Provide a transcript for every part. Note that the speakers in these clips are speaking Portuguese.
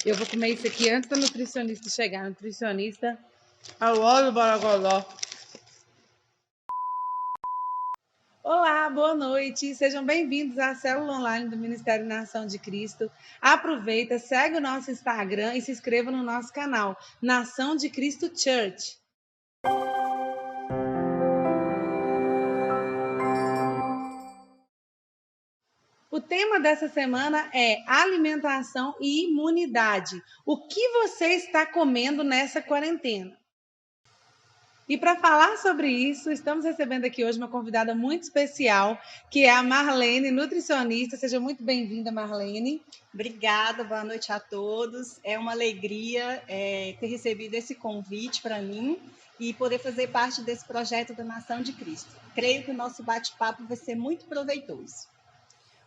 Eu vou comer isso aqui antes da nutricionista chegar. Nutricionista, ao óleo borogodó. Olá, boa noite. Sejam bem-vindos à célula online do Ministério Nação de Cristo. Aproveita, segue o nosso Instagram e se inscreva no nosso canal, Nação de Cristo Church. O tema dessa semana é alimentação e imunidade. O que você está comendo nessa quarentena? E para falar sobre isso, estamos recebendo aqui hoje uma convidada muito especial, que é a Marlene, nutricionista. Seja muito bem-vinda, Marlene. Obrigada, boa noite a todos. É uma alegria ter recebido esse convite para mim e poder fazer parte desse projeto da Nação de Cristo. Creio que o nosso bate-papo vai ser muito proveitoso.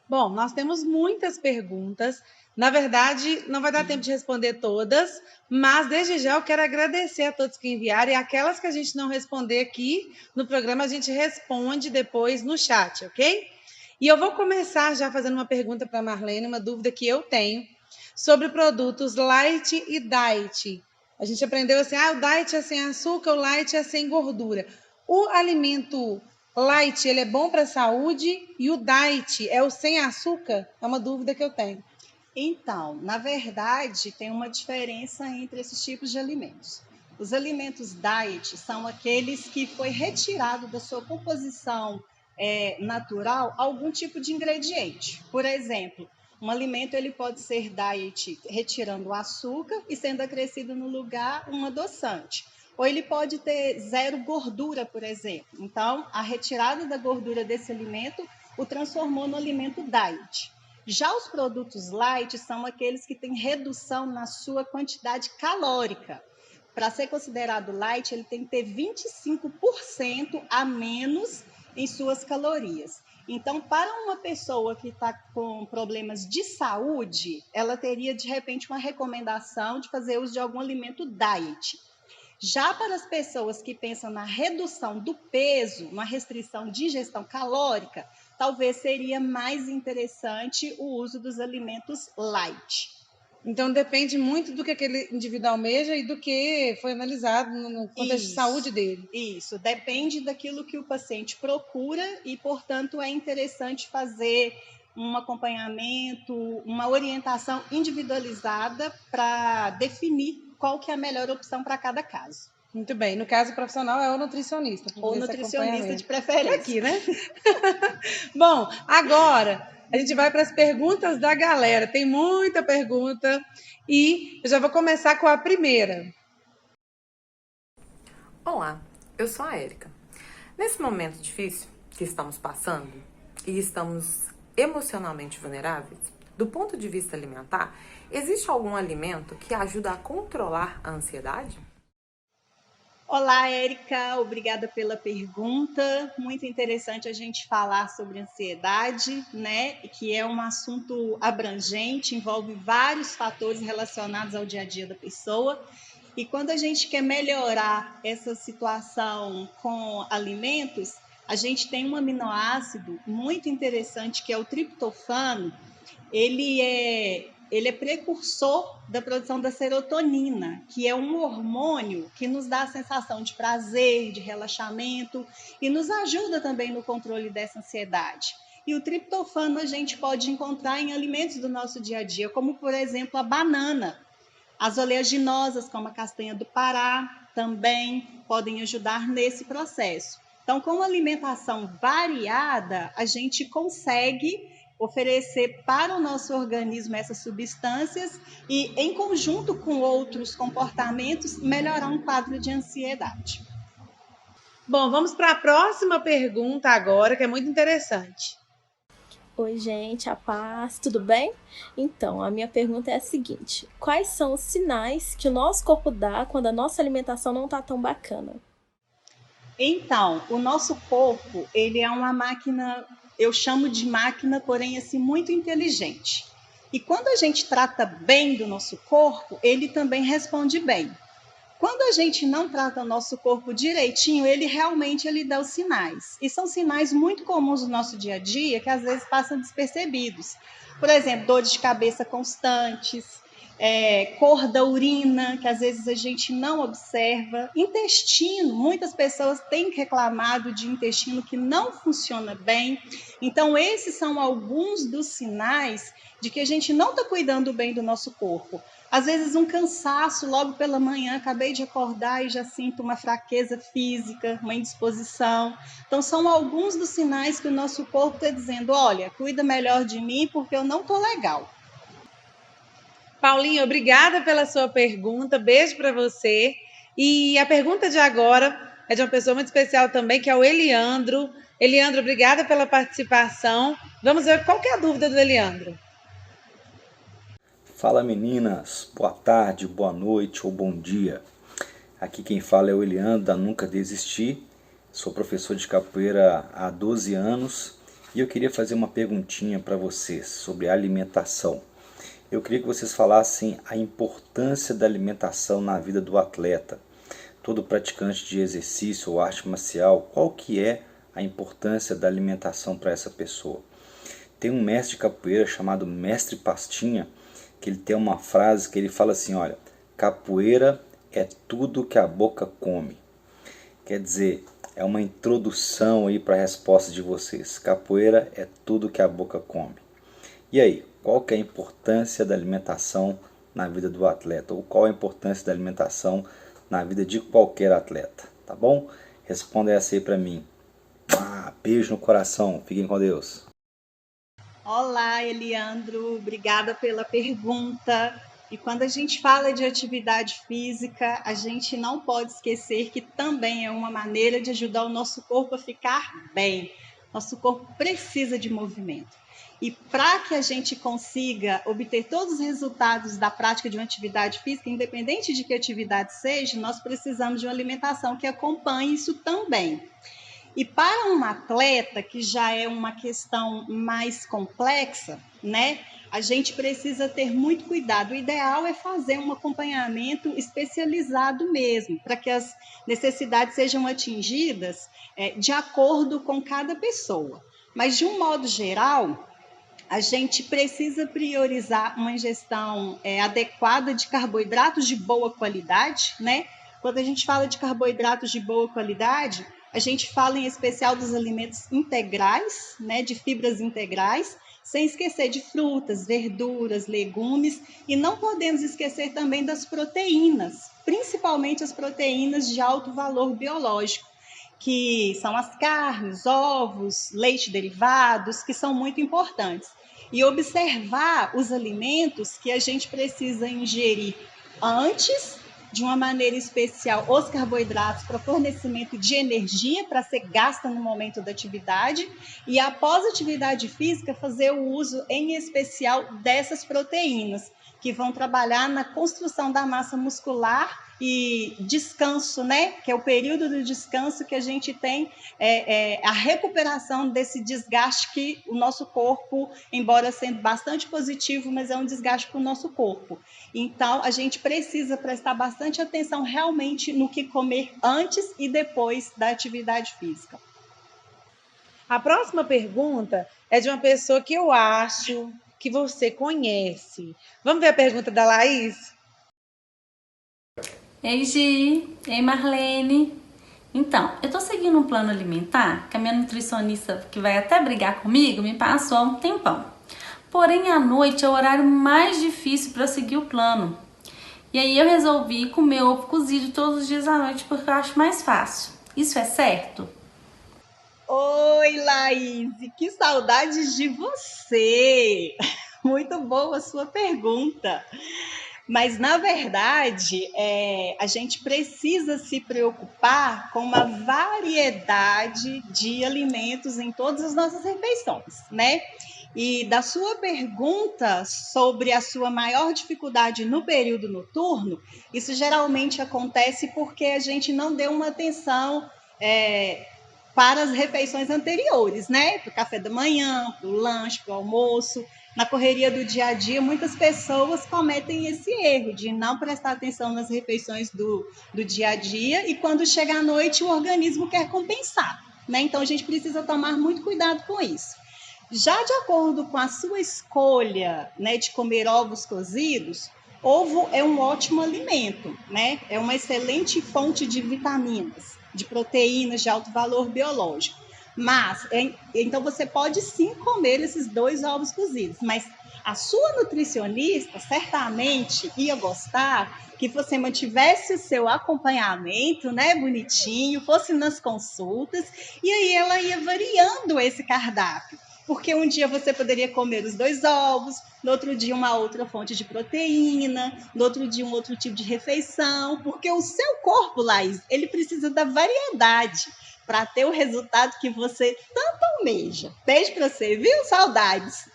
Bom, nós temos muitas perguntas. Na verdade, não vai dar tempo de responder todas, mas desde já eu quero agradecer a todos que enviaram e aquelas que a gente não responder aqui no programa, a gente responde depois no chat, ok? E eu vou começar já fazendo uma pergunta para a Marlene, uma dúvida que eu tenho sobre produtos light e diet. A gente aprendeu assim, o diet é sem açúcar, o light é sem gordura. O alimento light, ele é bom para a saúde e o diet é o sem açúcar? É uma dúvida que eu tenho. Então, na verdade, tem uma diferença entre esses tipos de alimentos. Os alimentos diet são aqueles que foi retirado da sua composição natural algum tipo de ingrediente. Por exemplo, um alimento ele pode ser diet retirando o açúcar e sendo acrescido no lugar um adoçante. Ou ele pode ter zero gordura, por exemplo. Então, a retirada da gordura desse alimento o transformou no alimento diet. Já os produtos light são aqueles que têm redução na sua quantidade calórica. Para ser considerado light, ele tem que ter 25% a menos em suas calorias. Então, para uma pessoa que está com problemas de saúde, ela teria, de repente, uma recomendação de fazer uso de algum alimento diet. Já para as pessoas que pensam na redução do peso, na restrição de ingestão calórica, talvez seria mais interessante o uso dos alimentos light. Então depende muito do que aquele indivíduo almeja e do que foi analisado no contexto de saúde dele. Isso, depende daquilo que o paciente procura e, portanto, é interessante fazer um acompanhamento, uma orientação individualizada para definir qual que é a melhor opção para cada caso. Muito bem. No caso profissional é o nutricionista. Ou nutricionista de preferência. Aqui, né? Bom, agora a gente vai para as perguntas da galera. Tem muita pergunta e eu já vou começar com a primeira. Olá, eu sou a Érica. Nesse momento difícil que estamos passando e estamos emocionalmente vulneráveis, do ponto de vista alimentar, existe algum alimento que ajuda a controlar a ansiedade? Olá, Érica, obrigada pela pergunta. Muito interessante a gente falar sobre ansiedade, né? Que é um assunto abrangente, envolve vários fatores relacionados ao dia a dia da pessoa. E quando a gente quer melhorar essa situação com alimentos, a gente tem um aminoácido muito interessante que é o triptofano. Ele é precursor da produção da serotonina, que é um hormônio que nos dá a sensação de prazer, de relaxamento e nos ajuda também no controle dessa ansiedade. E o triptofano a gente pode encontrar em alimentos do nosso dia a dia, como, por exemplo, a banana. As oleaginosas, como a castanha do Pará, também podem ajudar nesse processo. Então, com uma alimentação variada, a gente consegue oferecer para o nosso organismo essas substâncias e, em conjunto com outros comportamentos, melhorar um quadro de ansiedade. Bom, vamos para a próxima pergunta agora, que é muito interessante. Oi, gente, a paz, tudo bem? Então, a minha pergunta é a seguinte: quais são os sinais que o nosso corpo dá quando a nossa alimentação não está tão bacana? Então, o nosso corpo, ele é uma máquina, eu chamo de máquina, porém assim, muito inteligente. E quando a gente trata bem do nosso corpo, ele também responde bem. quando a gente não trata o nosso corpo direitinho, ele dá os sinais. E são sinais muito comuns no nosso dia a dia, que às vezes passam despercebidos. Por exemplo, dores de cabeça constantes, cor da urina, que às vezes a gente não observa. Intestino, muitas pessoas têm reclamado de intestino que não funciona bem. Então, esses são alguns dos sinais de que a gente não está cuidando bem do nosso corpo. Às vezes um cansaço logo pela manhã, acabei de acordar e já sinto uma fraqueza física, uma indisposição. Então são alguns dos sinais que o nosso corpo está dizendo, olha, cuida melhor de mim porque eu não estou legal. Paulinha, obrigada pela sua pergunta, beijo para você. E a pergunta de agora é de uma pessoa muito especial também, que é o Eliandro. Eliandro, obrigada pela participação. Vamos ver qual que é a dúvida do Eliandro. Fala meninas, boa tarde, boa noite ou bom dia. Aqui quem fala é o Eliandro da Nunca Desisti. Sou professor de capoeira há 12 anos e eu queria fazer uma perguntinha para vocês sobre alimentação. Eu queria que vocês falassem a importância da alimentação na vida do atleta. Todo praticante de exercício ou arte marcial, qual que é a importância da alimentação para essa pessoa? Tem um mestre de capoeira chamado Mestre Pastinha, que ele tem uma frase que ele fala assim, olha, capoeira é tudo que a boca come. Quer dizer, é uma introdução aí para a resposta de vocês. Capoeira é tudo que a boca come. E aí, qual que é a importância da alimentação na vida do atleta? Ou qual a importância da alimentação na vida de qualquer atleta? Tá bom? Responda essa aí para mim. Beijo no coração. Fiquem com Deus. Olá, Eliandro, obrigada pela pergunta. E quando a gente fala de atividade física, a gente não pode esquecer que também é uma maneira de ajudar o nosso corpo a ficar bem. Nosso corpo precisa de movimento. E para que a gente consiga obter todos os resultados da prática de uma atividade física, independente de que atividade seja, nós precisamos de uma alimentação que acompanhe isso também. E para um atleta, que já é uma questão mais complexa, né? A gente precisa ter muito cuidado. O ideal é fazer um acompanhamento especializado mesmo, para que as necessidades sejam atingidas de acordo com cada pessoa. Mas, de um modo geral, a gente precisa priorizar uma ingestão adequada de carboidratos de boa qualidade, né? Quando a gente fala de carboidratos de boa qualidade, a gente fala em especial dos alimentos integrais, né, de fibras integrais, sem esquecer de frutas, verduras, legumes, e não podemos esquecer também das proteínas, principalmente as proteínas de alto valor biológico, que são as carnes, ovos, leite derivados, que são muito importantes. E observar os alimentos que a gente precisa ingerir antes, de uma maneira especial, os carboidratos para fornecimento de energia para ser gasta no momento da atividade, e após a atividade física fazer o uso em especial dessas proteínas, que vão trabalhar na construção da massa muscular e descanso, né? Que é o período do descanso que a gente tem, a recuperação desse desgaste que o nosso corpo, embora sendo bastante positivo, mas é um desgaste para o nosso corpo. Então, a gente precisa prestar bastante atenção realmente no que comer antes e depois da atividade física. A próxima pergunta é de uma pessoa que eu acho que você conhece. Vamos ver a pergunta da Laís? Ei, Gi. Ei, Marlene. Então, eu tô seguindo um plano alimentar que a minha nutricionista, que vai até brigar comigo, me passou há um tempão. Porém, à noite é o horário mais difícil para seguir o plano. E aí eu resolvi comer ovo cozido todos os dias à noite porque eu acho mais fácil. Isso é certo? Oi, Laís, que saudades de você! Muito boa a sua pergunta. Mas, na verdade, a gente precisa se preocupar com uma variedade de alimentos em todas as nossas refeições, né? E da sua pergunta sobre a sua maior dificuldade no período noturno, isso geralmente acontece porque a gente não deu uma atenção para as refeições anteriores, né? Para o café da manhã, para o lanche, para o almoço. Na correria do dia a dia, muitas pessoas cometem esse erro de não prestar atenção nas refeições do dia a dia e quando chega à noite o organismo quer compensar, né? Então a gente precisa tomar muito cuidado com isso. Já de acordo com a sua escolha, né, de comer ovos cozidos, ovo é um ótimo alimento, né? É uma excelente fonte de vitaminas, de proteínas de alto valor biológico. Mas, então você pode sim comer esses 2 ovos cozidos, mas a sua nutricionista certamente ia gostar que você mantivesse o seu acompanhamento, né, bonitinho, fosse nas consultas, e aí ela ia variando esse cardápio. Porque um dia você poderia comer os 2 ovos, no outro dia uma outra fonte de proteína, no outro dia um outro tipo de refeição, porque o seu corpo, Laís, ele precisa da variedade para ter o resultado que você tanto almeja. Beijo para você, viu? Saudades!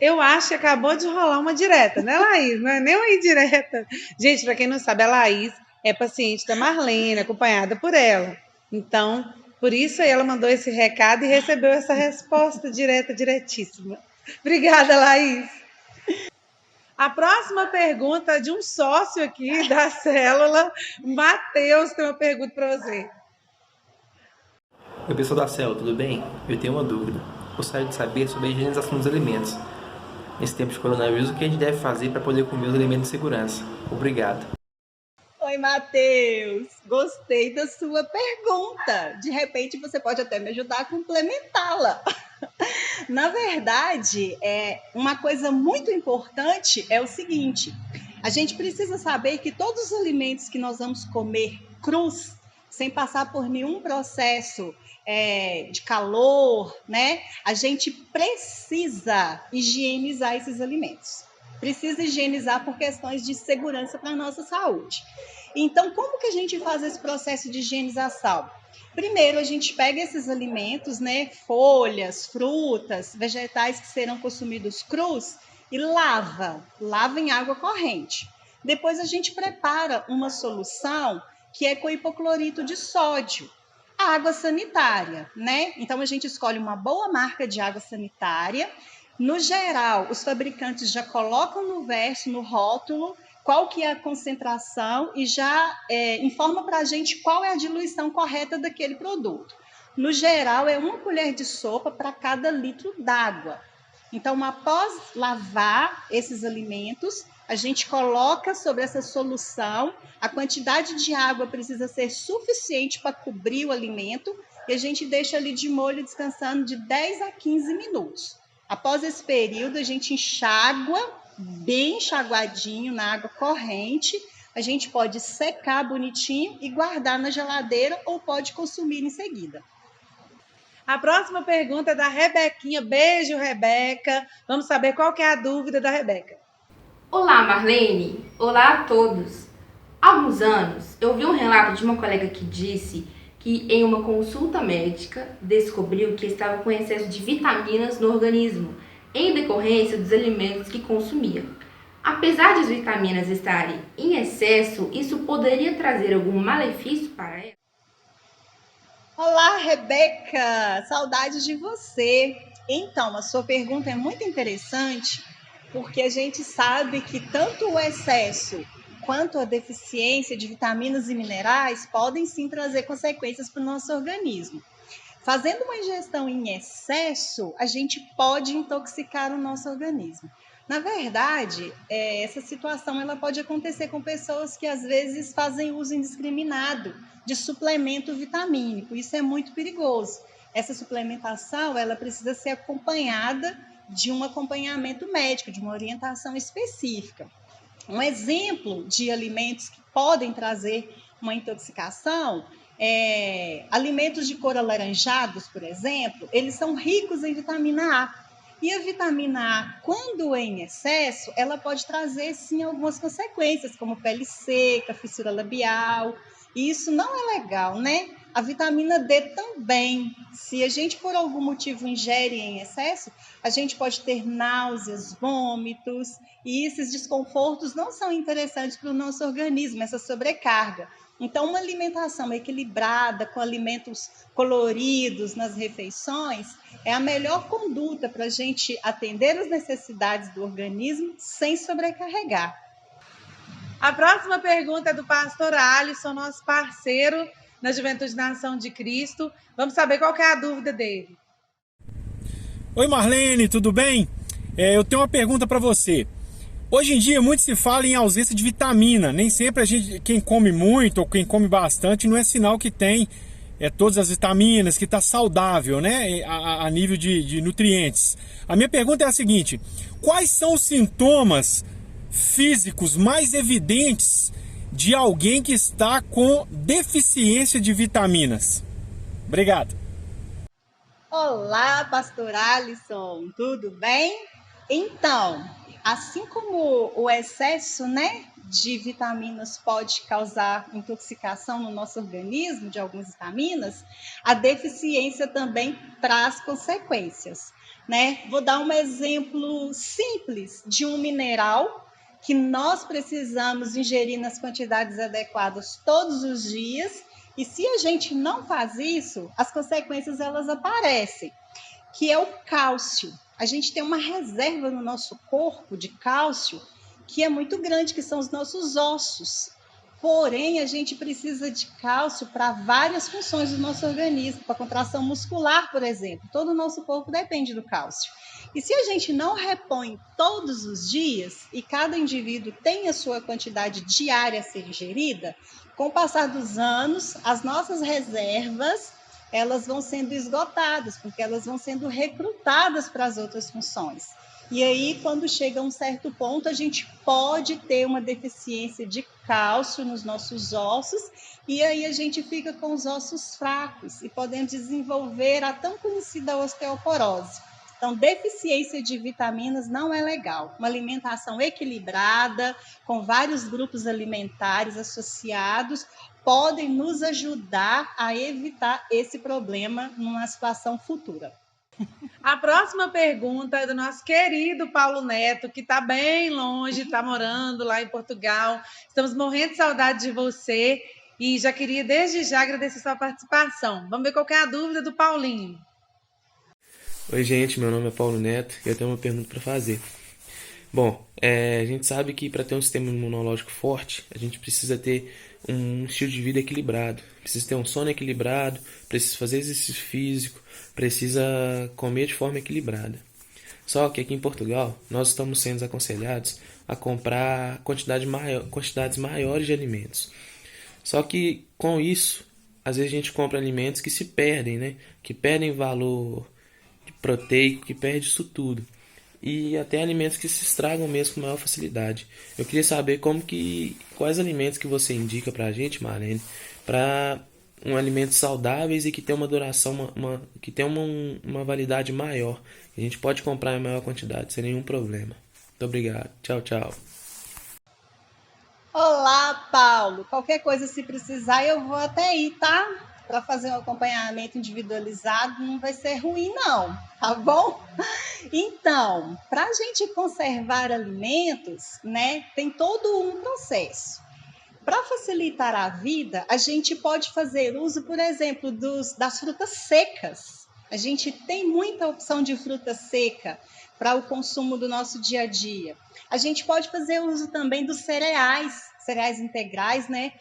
Eu acho que acabou de rolar uma direta, né, Laís? Não é nem uma indireta. Gente, para quem não sabe, a Laís é paciente da Marlene, acompanhada por ela. Então, por isso aí ela mandou esse recado e recebeu essa resposta direta, diretíssima. Obrigada, Laís. A próxima pergunta é de um sócio aqui da célula, Matheus, tem uma pergunta para você. Oi, pessoal da célula, tudo bem? Eu tenho uma dúvida. Gostaria de saber sobre a higienização dos alimentos. Nesse tempo de coronavírus, o que a gente deve fazer para poder comer os alimentos em segurança? Obrigado. Oi, Matheus. Gostei da sua pergunta. De repente, você pode até me ajudar a complementá-la. Na verdade, uma coisa muito importante é o seguinte: a gente precisa saber que todos os alimentos que nós vamos comer crus, sem passar por nenhum processo de calor, né? A gente precisa higienizar esses alimentos. Precisa higienizar por questões de segurança para a nossa saúde. Então, como que a gente faz esse processo de higienização? Primeiro, a gente pega esses alimentos, né? Folhas, frutas, vegetais que serão consumidos crus e lava em água corrente. Depois, a gente prepara uma solução que é com hipoclorito de sódio, a água sanitária, né? Então, a gente escolhe uma boa marca de água sanitária. No geral, os fabricantes já colocam no verso, no rótulo, qual que é a concentração e já informa para a gente qual é a diluição correta daquele produto. No geral, é 1 colher de sopa para cada litro d'água. Então, após lavar esses alimentos, a gente coloca sobre essa solução, a quantidade de água precisa ser suficiente para cobrir o alimento e a gente deixa ali de molho descansando de 10 a 15 minutos. Após esse período, a gente enxágua bem enxaguadinho na água corrente. A gente pode secar bonitinho e guardar na geladeira ou pode consumir em seguida. A próxima pergunta é da Rebequinha. Beijo, Rebeca. Vamos saber qual que é a dúvida da Rebeca. Olá, Marlene. Olá a todos. Há alguns anos, eu vi um relato de uma colega que disse que em uma consulta médica descobriu que estava com excesso de vitaminas no organismo, em decorrência dos alimentos que consumia. Apesar de as vitaminas estarem em excesso, isso poderia trazer algum malefício para ela? Olá, Rebeca! Saudades de você! Então, a sua pergunta é muito interessante, porque a gente sabe que tanto o excesso quanto a deficiência de vitaminas e minerais podem sim trazer consequências para o nosso organismo. Fazendo uma ingestão em excesso, a gente pode intoxicar o nosso organismo. Na verdade, essa situação ela pode acontecer com pessoas que às vezes fazem uso indiscriminado de suplemento vitamínico. Isso é muito perigoso. Essa suplementação ela precisa ser acompanhada de um acompanhamento médico, de uma orientação específica. Um exemplo de alimentos que podem trazer uma intoxicação alimentos de cor alaranjados, por exemplo, eles são ricos em vitamina A. E a vitamina A, quando em excesso, ela pode trazer, sim, algumas consequências, como pele seca, fissura labial. E isso não é legal, né? A vitamina D também. Se a gente, por algum motivo, ingere em excesso, a gente pode ter náuseas, vômitos. E esses desconfortos não são interessantes para o nosso organismo, essa sobrecarga. Então, uma alimentação equilibrada, com alimentos coloridos nas refeições, é a melhor conduta para a gente atender as necessidades do organismo sem sobrecarregar. A próxima pergunta é do pastor Alisson, nosso parceiro na Juventude na Ação de Cristo. Vamos saber qual que é a dúvida dele. Oi Marlene, tudo bem? Eu tenho uma pergunta para você. Hoje em dia muito se fala em ausência de vitamina. Nem sempre quem come muito ou quem come bastante não é sinal que tem todas as vitaminas, que está saudável, né? A nível de nutrientes. A minha pergunta é a seguinte: quais são os sintomas físicos mais evidentes de alguém que está com deficiência de vitaminas? Obrigado. Olá, pastor Alisson, tudo bem? Então, assim como o excesso, né, de vitaminas pode causar intoxicação no nosso organismo de algumas vitaminas, a deficiência também traz consequências, né? Vou dar um exemplo simples de um mineral que nós precisamos ingerir nas quantidades adequadas todos os dias, e se a gente não faz isso, as consequências elas aparecem, que é o cálcio. A gente tem uma reserva no nosso corpo de cálcio que é muito grande, que são os nossos ossos. Porém, a gente precisa de cálcio para várias funções do nosso organismo, para contração muscular, por exemplo. Todo o nosso corpo depende do cálcio. E se a gente não repõe todos os dias, e cada indivíduo tem a sua quantidade diária a ser ingerida, com o passar dos anos, as nossas reservas elas vão sendo esgotadas, porque elas vão sendo recrutadas para as outras funções. E aí, quando chega a um certo ponto, a gente pode ter uma deficiência de cálcio nos nossos ossos, e aí a gente fica com os ossos fracos e podemos desenvolver a tão conhecida osteoporose. Então, deficiência de vitaminas não é legal. Uma alimentação equilibrada, com vários grupos alimentares associados, podem nos ajudar a evitar esse problema numa situação futura. A próxima pergunta é do nosso querido Paulo Neto, que está bem longe, está morando lá em Portugal. Estamos morrendo de saudade de você e já queria desde já agradecer sua participação. Vamos ver qual que é a dúvida do Paulinho. Oi gente, meu nome é Paulo Neto e eu tenho uma pergunta para fazer. Bom, a gente sabe que para ter um sistema imunológico forte, a gente precisa ter um estilo de vida equilibrado, precisa ter um sono equilibrado, precisa fazer exercício físico, precisa comer de forma equilibrada. Só que aqui em Portugal, nós estamos sendo aconselhados a comprar quantidades maiores de alimentos. Só que com isso, às vezes a gente compra alimentos que se perdem, né? Que perdem valor proteico, que perde isso tudo. E até alimentos que se estragam mesmo com maior facilidade. Eu queria saber quais alimentos que você indica pra gente, Marlene, para alimentos saudáveis e que tem uma duração, que tem uma validade maior. A gente pode comprar em maior quantidade, sem nenhum problema. Muito obrigado. Tchau, tchau. Olá, Paulo. Qualquer coisa, se precisar, eu vou até aí, tá? Para fazer um acompanhamento individualizado, não vai ser ruim, não, tá bom? Então, para a gente conservar alimentos, né, tem todo um processo. Para facilitar a vida, a gente pode fazer uso, por exemplo, das frutas secas. A gente tem muita opção de fruta seca para o consumo do nosso dia a dia. A gente pode fazer uso também dos cereais integrais, né?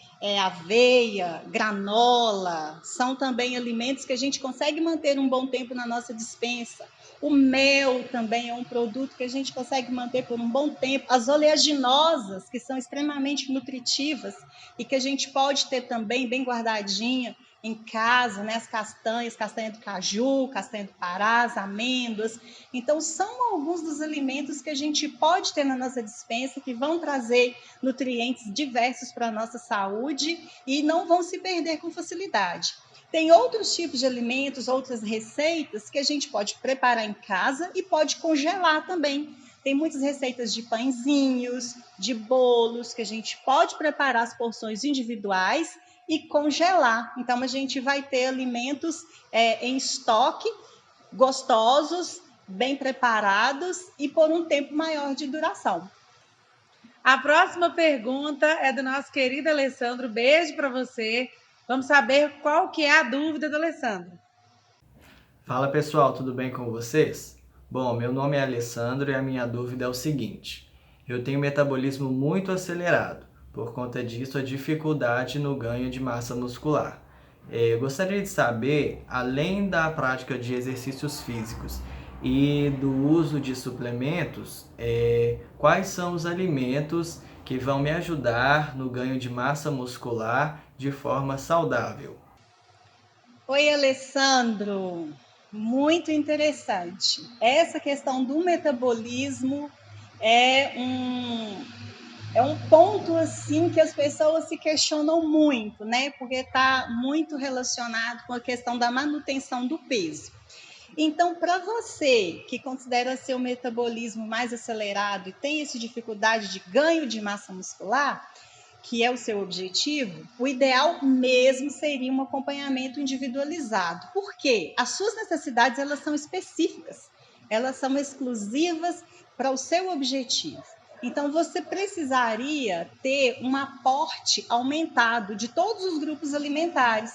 Aveia, granola, são também alimentos que a gente consegue manter um bom tempo na nossa despensa. O mel também é um produto que a gente consegue manter por um bom tempo. As oleaginosas, que são extremamente nutritivas e que a gente pode ter também bem guardadinha em casa, né? As castanha do caju, castanha do Pará, as amêndoas. Então, são alguns dos alimentos que a gente pode ter na nossa despensa que vão trazer nutrientes diversos para a nossa saúde e não vão se perder com facilidade. Tem outros tipos de alimentos, outras receitas que a gente pode preparar em casa e pode congelar também. Tem muitas receitas de pãezinhos, de bolos, que a gente pode preparar as porções individuais e congelar. Então, a gente vai ter alimentos em estoque, gostosos, bem preparados e por um tempo maior de duração. A próxima pergunta é do nosso querido Alessandro. Beijo para você. Vamos saber qual que é a dúvida do Alessandro. Fala pessoal, tudo bem com vocês? Bom, meu nome é Alessandro e a minha dúvida é o seguinte: eu tenho um metabolismo muito acelerado, por conta disso a dificuldade no ganho de massa muscular. Eu gostaria de saber, além da prática de exercícios físicos e do uso de suplementos, quais são os alimentos que vão me ajudar no ganho de massa muscular de forma saudável? Oi, Alessandro. Muito interessante. Essa questão do metabolismo é um ponto assim que as pessoas se questionam muito, né? Porque está muito relacionado com a questão da manutenção do peso. Então, para você que considera seu metabolismo mais acelerado e tem essa dificuldade de ganho de massa muscular, que é o seu objetivo, o ideal mesmo seria um acompanhamento individualizado. Por quê? As suas necessidades, elas são específicas, elas são exclusivas para o seu objetivo. Então, você precisaria ter um aporte aumentado de todos os grupos alimentares.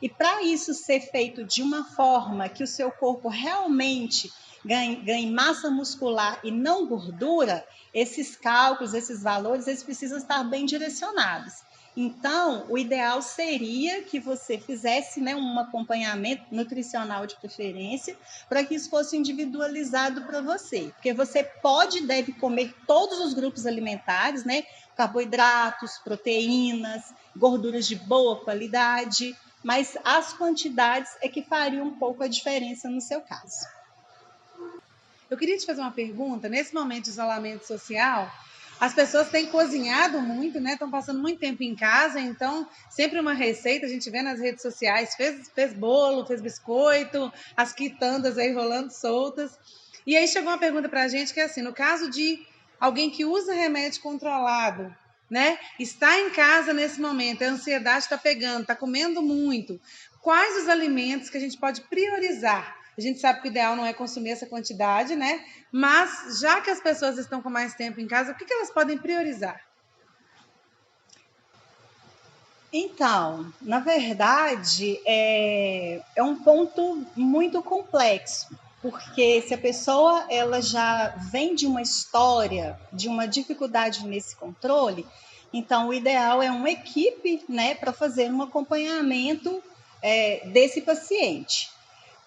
E para isso ser feito de uma forma que o seu corpo realmente ganhe massa muscular e não gordura, esses cálculos, esses valores, eles precisam estar bem direcionados. Então, o ideal seria que você fizesse, né, um acompanhamento nutricional de preferência, para que isso fosse individualizado para você. Porque você pode e deve comer todos os grupos alimentares, né, carboidratos, proteínas, gorduras de boa qualidade, mas as quantidades é que fariam um pouco a diferença no seu caso. Eu queria te fazer uma pergunta. Nesse momento de isolamento social, as pessoas têm cozinhado muito, né? Estão passando muito tempo em casa, então sempre uma receita, a gente vê nas redes sociais, fez bolo, fez biscoito, as quitandas aí rolando soltas. E aí chegou uma pergunta para a gente que é assim, no caso de alguém que usa remédio controlado, né? Está em casa nesse momento, a ansiedade está pegando, está comendo muito. Quais os alimentos que a gente pode priorizar? A gente sabe que o ideal não é consumir essa quantidade, né? Mas já que as pessoas estão com mais tempo em casa, o que elas podem priorizar? Então, na verdade, é um ponto muito complexo, porque se a pessoa ela já vem de uma história, de uma dificuldade nesse controle, então o ideal é uma equipe, né, para fazer um acompanhamento desse paciente.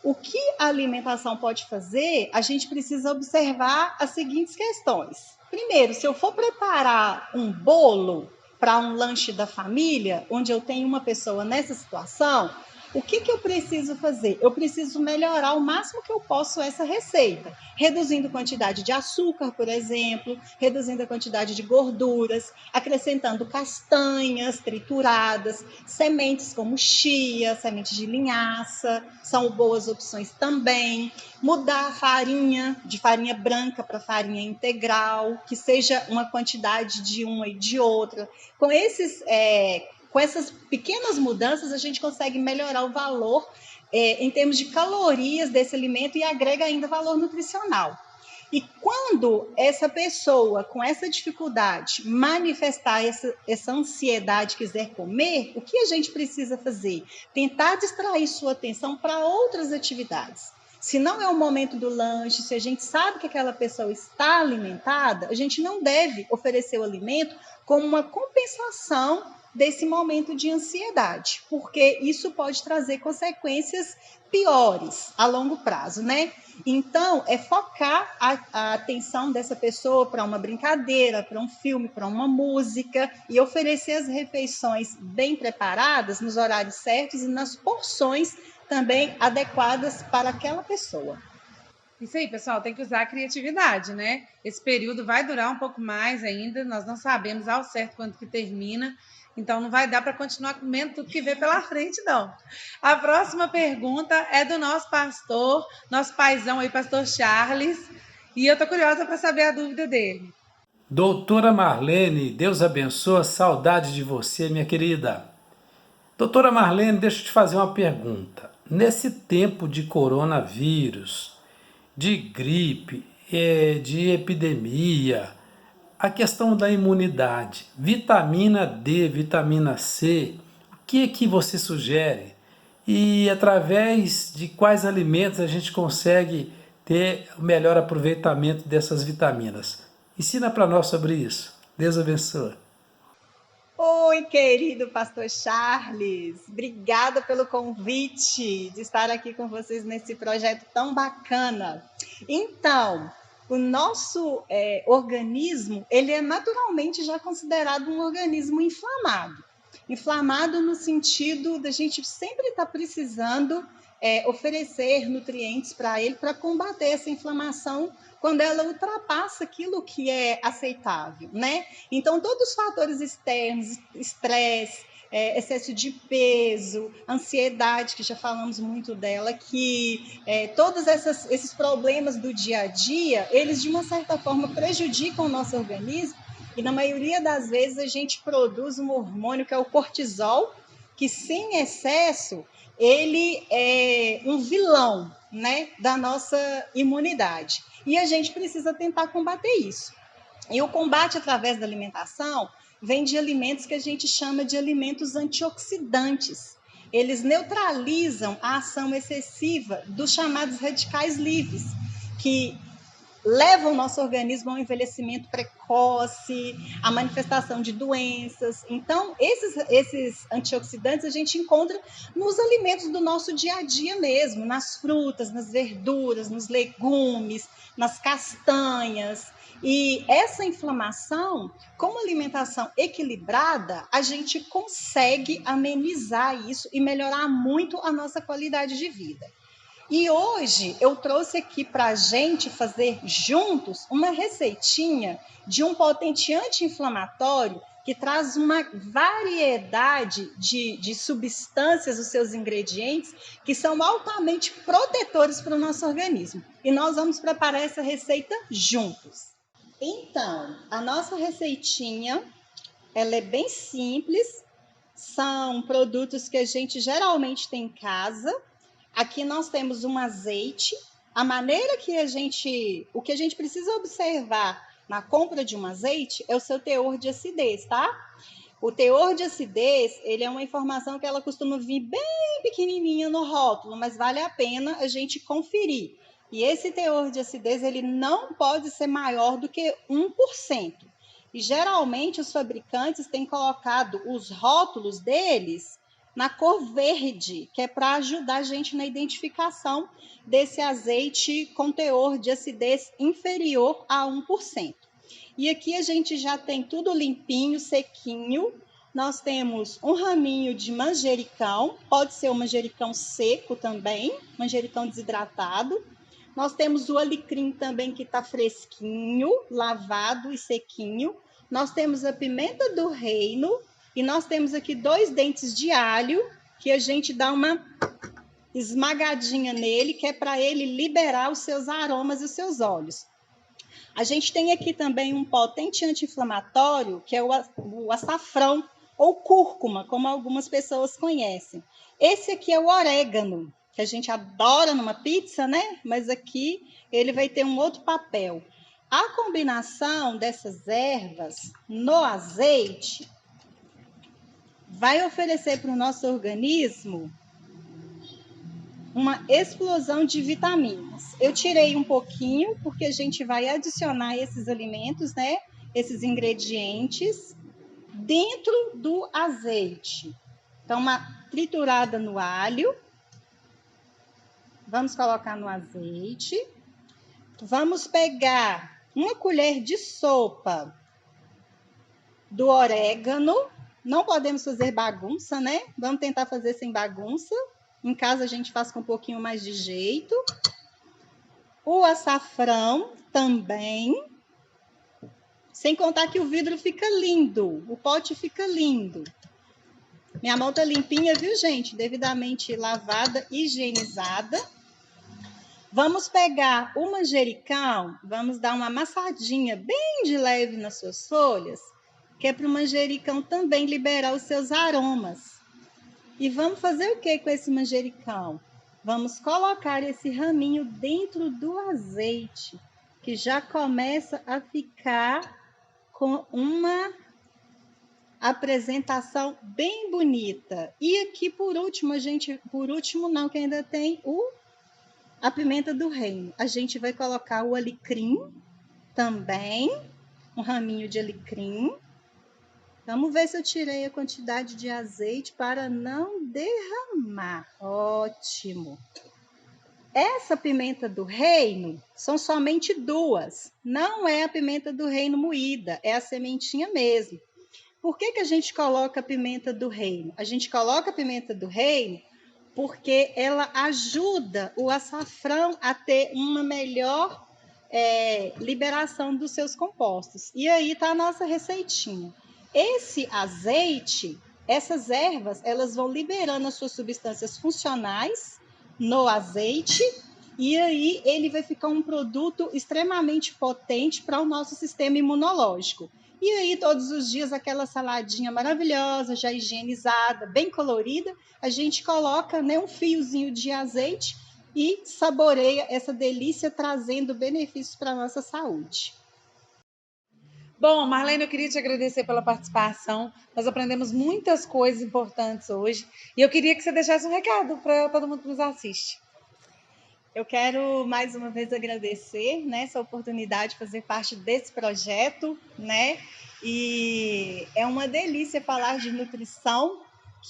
O que a alimentação pode fazer, a gente precisa observar as seguintes questões. Primeiro, se eu for preparar um bolo para um lanche da família, onde eu tenho uma pessoa nessa situação, o que eu preciso fazer? Eu preciso melhorar o máximo que eu posso essa receita, reduzindo a quantidade de açúcar, por exemplo, reduzindo a quantidade de gorduras, acrescentando castanhas trituradas, sementes como chia, sementes de linhaça, são boas opções também. Mudar a farinha, de farinha branca para farinha integral, que seja uma quantidade de uma e de outra. Com essas pequenas mudanças, a gente consegue melhorar o valor em termos de calorias desse alimento e agrega ainda valor nutricional. E quando essa pessoa, com essa dificuldade, manifestar essa ansiedade, quiser comer, o que a gente precisa fazer? Tentar distrair sua atenção para outras atividades. Se não é o momento do lanche, se a gente sabe que aquela pessoa está alimentada, a gente não deve oferecer o alimento como uma compensação desse momento de ansiedade, porque isso pode trazer consequências piores a longo prazo, né? Então, é focar a atenção dessa pessoa para uma brincadeira, para um filme, para uma música e oferecer as refeições bem preparadas, nos horários certos e nas porções também adequadas para aquela pessoa. Isso aí, pessoal, tem que usar a criatividade, né? Esse período vai durar um pouco mais ainda, nós não sabemos ao certo quando que termina, então não vai dar para continuar comendo tudo que vê pela frente, não. A próxima pergunta é do nosso pastor, nosso paizão aí, pastor Charles, e eu tô curiosa para saber a dúvida dele. Doutora Marlene, Deus abençoe, saudade de você, minha querida. Doutora Marlene, deixa eu te fazer uma pergunta. Nesse tempo de coronavírus, de gripe, de epidemia, a questão da imunidade, vitamina D, vitamina C, o que você sugere? E através de quais alimentos a gente consegue ter o melhor aproveitamento dessas vitaminas? Ensina para nós sobre isso. Deus abençoe. Oi, querido pastor Charles. Obrigada pelo convite de estar aqui com vocês nesse projeto tão bacana. Então, o nosso organismo, ele é naturalmente já considerado um organismo inflamado. Inflamado no sentido da gente sempre estar precisando oferecer nutrientes para ele para combater essa inflamação quando ela ultrapassa aquilo que é aceitável, né? Então, todos os fatores externos, estresse, excesso de peso, ansiedade, que já falamos muito dela, que todos esses problemas do dia a dia, eles de uma certa forma prejudicam o nosso organismo e na maioria das vezes a gente produz um hormônio que é o cortisol, que sem excesso, ele é um vilão, né, da nossa imunidade. E a gente precisa tentar combater isso. E o combate através da alimentação vem de alimentos que a gente chama de alimentos antioxidantes. Eles neutralizam a ação excessiva dos chamados radicais livres, que levam o nosso organismo a um envelhecimento precoce, a manifestação de doenças. Então, esses antioxidantes a gente encontra nos alimentos do nosso dia a dia mesmo, nas frutas, nas verduras, nos legumes, nas castanhas. E essa inflamação, com uma alimentação equilibrada, a gente consegue amenizar isso e melhorar muito a nossa qualidade de vida. E hoje eu trouxe aqui para a gente fazer juntos uma receitinha de um potente anti-inflamatório que traz uma variedade de substâncias, os seus ingredientes, que são altamente protetores para o nosso organismo. E nós vamos preparar essa receita juntos. Então, a nossa receitinha, ela é bem simples, são produtos que a gente geralmente tem em casa. Aqui nós temos um azeite. A maneira que o que a gente precisa observar na compra de um azeite é o seu teor de acidez, tá? O teor de acidez, ele é uma informação que ela costuma vir bem pequenininha no rótulo, mas vale a pena a gente conferir. E esse teor de acidez, ele não pode ser maior do que 1%. E geralmente os fabricantes têm colocado os rótulos deles na cor verde, que é para ajudar a gente na identificação desse azeite com teor de acidez inferior a 1%. E aqui a gente já tem tudo limpinho, sequinho. Nós temos um raminho de manjericão, pode ser um manjericão seco também, manjericão desidratado. Nós temos o alecrim também que está fresquinho, lavado e sequinho. Nós temos a pimenta do reino. E nós temos aqui 2 dentes de alho, que a gente dá uma esmagadinha nele, que é para ele liberar os seus aromas e os seus óleos. A gente tem aqui também um potente anti-inflamatório, que é o açafrão, ou cúrcuma, como algumas pessoas conhecem. Esse aqui é o orégano, que a gente adora numa pizza, né? Mas aqui ele vai ter um outro papel. A combinação dessas ervas no azeite vai oferecer para o nosso organismo uma explosão de vitaminas. Eu tirei um pouquinho, porque a gente vai adicionar esses alimentos, né? Esses ingredientes dentro do azeite. Então, uma triturada no alho. Vamos colocar no azeite. Vamos pegar uma colher de sopa do orégano. Não podemos fazer bagunça, né? Vamos tentar fazer sem bagunça. Em casa a gente faz com um pouquinho mais de jeito. O açafrão também. Sem contar que o vidro fica lindo. O pote fica lindo. Minha mão tá limpinha, viu, gente? Devidamente lavada, higienizada. Vamos pegar o manjericão. Vamos dar uma amassadinha bem de leve nas suas folhas, que é para o manjericão também liberar os seus aromas. E vamos fazer o que com esse manjericão? Vamos colocar esse raminho dentro do azeite, que já começa a ficar com uma apresentação bem bonita. E aqui, por último, não, que ainda tem a pimenta do reino. A gente vai colocar o alecrim também, um raminho de alecrim. Vamos ver se eu tirei a quantidade de azeite para não derramar. Ótimo! Essa pimenta do reino são somente 2. Não é a pimenta do reino moída, é a sementinha mesmo. Por que a gente coloca a pimenta do reino? A gente coloca a pimenta do reino porque ela ajuda o açafrão a ter uma melhor liberação dos seus compostos. E aí está a nossa receitinha. Esse azeite, essas ervas, elas vão liberando as suas substâncias funcionais no azeite, e aí ele vai ficar um produto extremamente potente para o nosso sistema imunológico. E aí, todos os dias, aquela saladinha maravilhosa, já higienizada, bem colorida, a gente coloca, né, um fiozinho de azeite e saboreia essa delícia, trazendo benefícios para a nossa saúde. Bom, Marlene, eu queria te agradecer pela participação. Nós aprendemos muitas coisas importantes hoje. E eu queria que você deixasse um recado para todo mundo que nos assiste. Eu quero mais uma vez agradecer, né, essa oportunidade de fazer parte desse projeto, né? E é uma delícia falar de nutrição,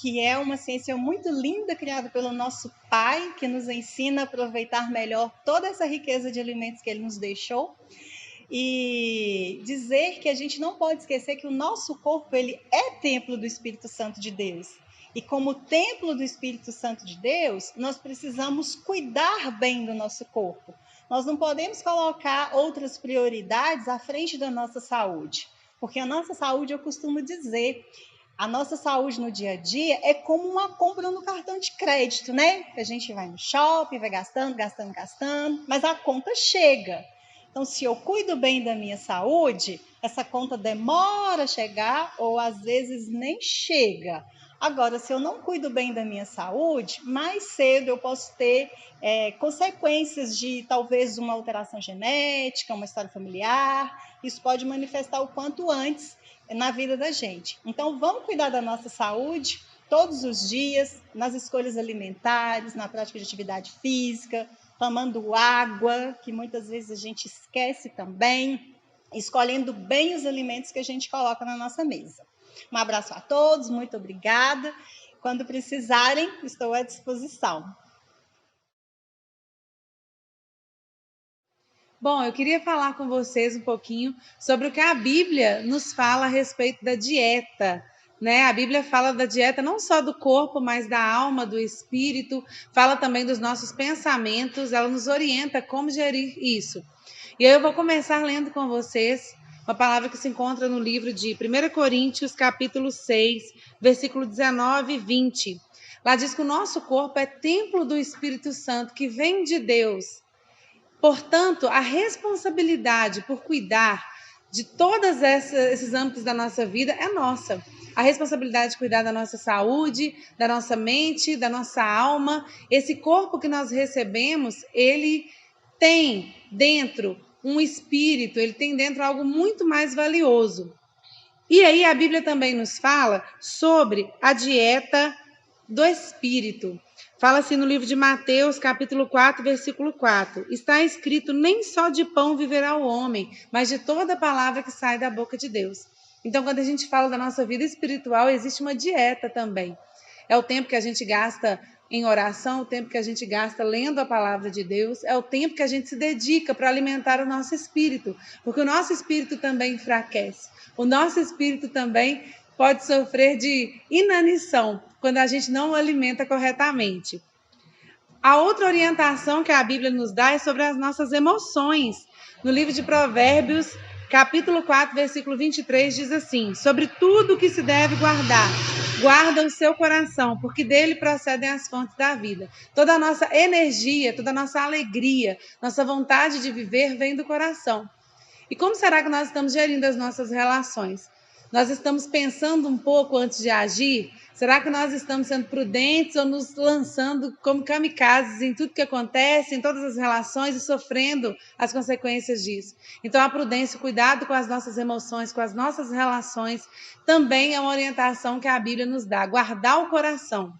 que é uma ciência muito linda criada pelo nosso pai, que nos ensina a aproveitar melhor toda essa riqueza de alimentos que ele nos deixou. E dizer que a gente não pode esquecer que o nosso corpo ele é templo do Espírito Santo de Deus. E como templo do Espírito Santo de Deus, nós precisamos cuidar bem do nosso corpo. Nós não podemos colocar outras prioridades à frente da nossa saúde. Porque a nossa saúde, eu costumo dizer, a nossa saúde no dia a dia é como uma compra no cartão de crédito, né? Que a gente vai no shopping, vai gastando, mas a conta chega. Então, se eu cuido bem da minha saúde, essa conta demora a chegar ou às vezes nem chega. Agora, se eu não cuido bem da minha saúde, mais cedo eu posso ter consequências de talvez uma alteração genética, uma história familiar. Isso pode manifestar o quanto antes na vida da gente. Então, vamos cuidar da nossa saúde todos os dias, nas escolhas alimentares, na prática de atividade física, tomando água, que muitas vezes a gente esquece também, escolhendo bem os alimentos que a gente coloca na nossa mesa. Um abraço a todos, muito obrigada. Quando precisarem, estou à disposição. Bom, eu queria falar com vocês um pouquinho sobre o que a Bíblia nos fala a respeito da dieta, né? A Bíblia fala da dieta não só do corpo, mas da alma, do espírito, fala também dos nossos pensamentos, ela nos orienta como gerir isso. E eu vou começar lendo com vocês uma palavra que se encontra no livro de 1 Coríntios, capítulo 6, versículo 19 e 20. Lá diz que o nosso corpo é templo do Espírito Santo, que vem de Deus. Portanto, a responsabilidade por cuidar de todos esses âmbitos da nossa vida é nossa. A responsabilidade de cuidar da nossa saúde, da nossa mente, da nossa alma. Esse corpo que nós recebemos, ele tem dentro um espírito, ele tem dentro algo muito mais valioso. E aí a Bíblia também nos fala sobre a dieta do espírito. Fala assim no livro de Mateus, capítulo 4, versículo 4. Está escrito, nem só de pão viverá o homem, mas de toda palavra que sai da boca de Deus. Então, quando a gente fala da nossa vida espiritual, existe uma dieta também. É o tempo que a gente gasta em oração, o tempo que a gente gasta lendo a palavra de Deus, é o tempo que a gente se dedica para alimentar o nosso espírito, porque o nosso espírito também enfraquece. O nosso espírito também pode sofrer de inanição quando a gente não o alimenta corretamente. A outra orientação que a Bíblia nos dá é sobre as nossas emoções. No livro de Provérbios, capítulo 4, versículo 23, diz assim: sobre tudo que se deve guardar, guarda o seu coração, porque dele procedem as fontes da vida. Toda a nossa energia, toda a nossa alegria, nossa vontade de viver vem do coração. E como será que nós estamos gerindo as nossas relações? Nós estamos pensando um pouco antes de agir? Será que nós estamos sendo prudentes ou nos lançando como kamikazes em tudo que acontece, em todas as relações e sofrendo as consequências disso? Então, a prudência, o cuidado com as nossas emoções, com as nossas relações, também é uma orientação que a Bíblia nos dá. Guardar o coração.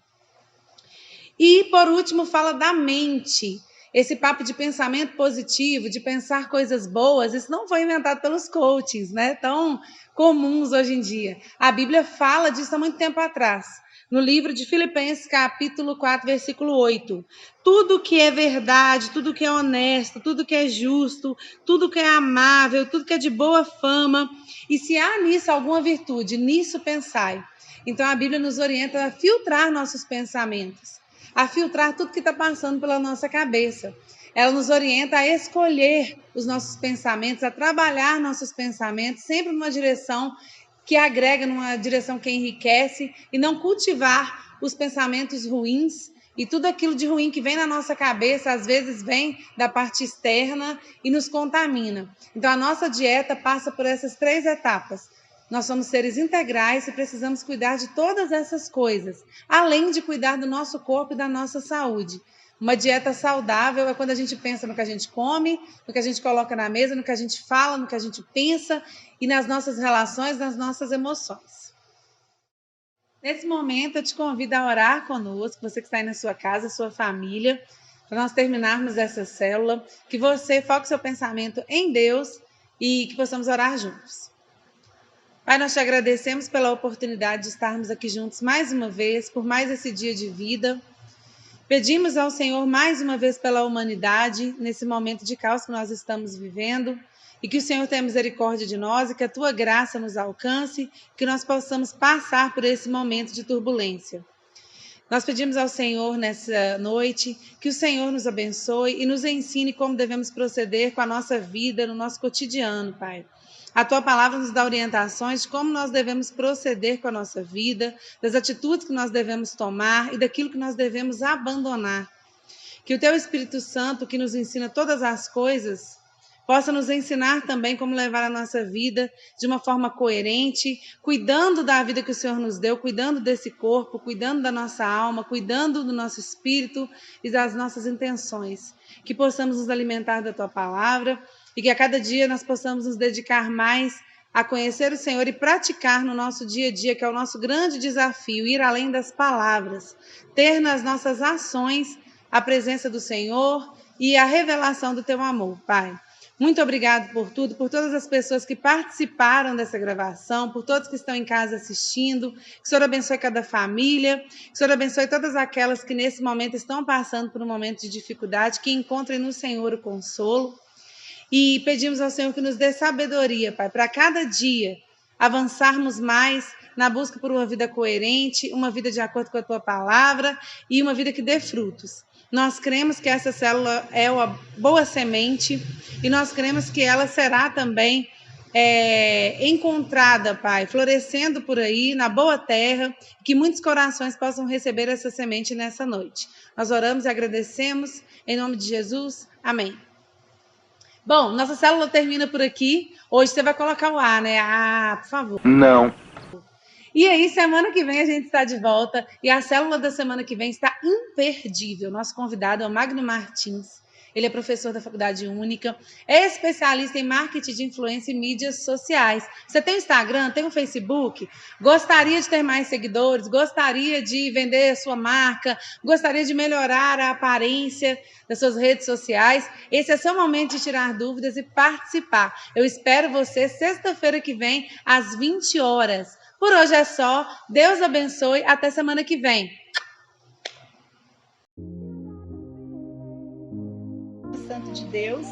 E, por último, fala da mente. Esse papo de pensamento positivo, de pensar coisas boas, isso não foi inventado pelos coaches, né? Tão comuns hoje em dia. A Bíblia fala disso há muito tempo atrás. No livro de Filipenses, capítulo 4, versículo 8. Tudo que é verdade, tudo que é honesto, tudo que é justo, tudo que é amável, tudo que é de boa fama, e se há nisso alguma virtude, nisso pensai. Então a Bíblia nos orienta a filtrar nossos pensamentos, a filtrar tudo que está passando pela nossa cabeça. Ela nos orienta a escolher os nossos pensamentos, a trabalhar nossos pensamentos, sempre numa direção que agrega, numa direção que enriquece, e não cultivar os pensamentos ruins e tudo aquilo de ruim que vem na nossa cabeça, às vezes vem da parte externa e nos contamina. Então a nossa dieta passa por essas 3 etapas. Nós somos seres integrais e precisamos cuidar de todas essas coisas, além de cuidar do nosso corpo e da nossa saúde. Uma dieta saudável é quando a gente pensa no que a gente come, no que a gente coloca na mesa, no que a gente fala, no que a gente pensa e nas nossas relações, nas nossas emoções. Nesse momento, eu te convido a orar conosco, você que está aí na sua casa, sua família, para nós terminarmos essa célula, que você foque seu pensamento em Deus e que possamos orar juntos. Pai, nós te agradecemos pela oportunidade de estarmos aqui juntos mais uma vez, por mais esse dia de vida. Pedimos ao Senhor mais uma vez pela humanidade, nesse momento de caos que nós estamos vivendo, e que o Senhor tenha misericórdia de nós e que a tua graça nos alcance, que nós possamos passar por esse momento de turbulência. Nós pedimos ao Senhor nessa noite que o Senhor nos abençoe e nos ensine como devemos proceder com a nossa vida, no nosso cotidiano, Pai. A tua palavra nos dá orientações de como nós devemos proceder com a nossa vida, das atitudes que nós devemos tomar e daquilo que nós devemos abandonar. Que o teu Espírito Santo, que nos ensina todas as coisas, possa nos ensinar também como levar a nossa vida de uma forma coerente, cuidando da vida que o Senhor nos deu, cuidando desse corpo, cuidando da nossa alma, cuidando do nosso espírito e das nossas intenções. Que possamos nos alimentar da tua palavra e que a cada dia nós possamos nos dedicar mais a conhecer o Senhor e praticar no nosso dia a dia, que é o nosso grande desafio, ir além das palavras, ter nas nossas ações a presença do Senhor e a revelação do teu amor, Pai. Muito obrigado por tudo, por todas as pessoas que participaram dessa gravação, por todos que estão em casa assistindo. Que o Senhor abençoe cada família, que o Senhor abençoe todas aquelas que nesse momento estão passando por um momento de dificuldade, que encontrem no Senhor o consolo. E pedimos ao Senhor que nos dê sabedoria, Pai, para cada dia avançarmos mais na busca por uma vida coerente, uma vida de acordo com a tua palavra e uma vida que dê frutos. Nós cremos que essa célula é uma boa semente e nós cremos que ela será também encontrada, Pai, florescendo por aí, na boa terra, que muitos corações possam receber essa semente nessa noite. Nós oramos e agradecemos, em nome de Jesus. Amém. Bom, nossa célula termina por aqui. Hoje você vai colocar o A, né? Ah, por favor. Não. E aí, semana que vem a gente está de volta e a célula da semana que vem está imperdível. Nosso convidado é o Magno Martins. Ele é professor da Faculdade Única, é especialista em marketing de influência e mídias sociais. Você tem um Instagram, tem um Facebook? Gostaria de ter mais seguidores? Gostaria de vender a sua marca? Gostaria de melhorar a aparência das suas redes sociais? Esse é seu momento de tirar dúvidas e participar. Eu espero você sexta-feira que vem, às 20 horas. Por hoje é só. Deus abençoe. Até semana que vem. Santo de Deus.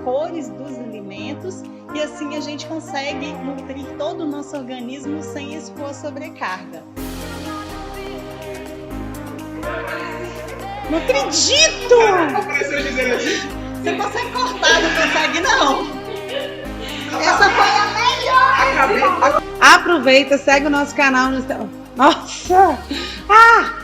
Cores dos alimentos e assim a gente consegue nutrir todo o nosso organismo sem expor sobrecarga. Não acredito! Você consegue cortar, não consegue não. Essa foi a melhor! Aproveita, segue o nosso canal no... Nossa! Ah!